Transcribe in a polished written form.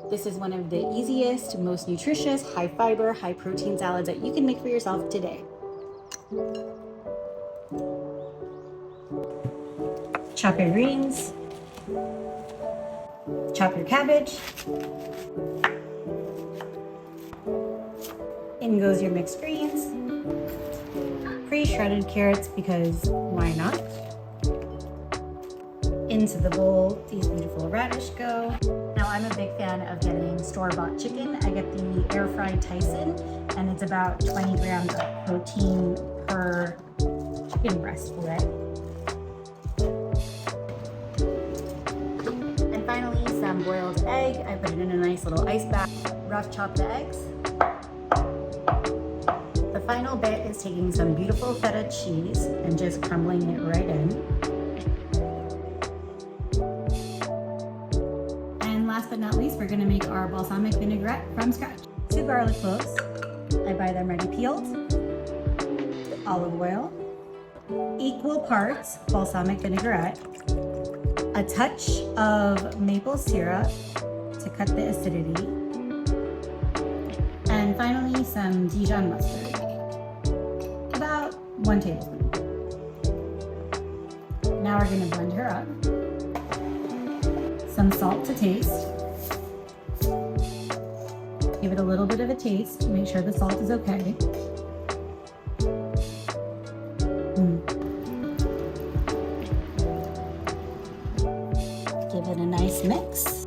This is one of the easiest, most nutritious, high fiber, high protein salads that you can make for yourself today. Chop your greens, chop your cabbage, in goes your mixed greens, pre-shredded carrots because why not? Into the bowl, these beautiful radish go. Now I'm a big fan of getting store-bought chicken. I get the air-fried Tyson, and it's about 20 grams of protein per chicken breast fillet. And finally, some boiled egg. I put it in a nice little ice bath. Rough chop the eggs. The final bit is taking some beautiful feta cheese and just crumbling it right in. Last but not least, we're going to make our balsamic vinaigrette from scratch. 2 garlic cloves. I buy them ready peeled. Olive oil. Equal parts balsamic vinaigrette. A touch of maple syrup to cut the acidity. And finally, some Dijon mustard. About 1 tablespoon. Now we're going to blend her up. Some salt to taste. Give it a little bit of a taste to make sure the salt is okay. Give it a nice mix.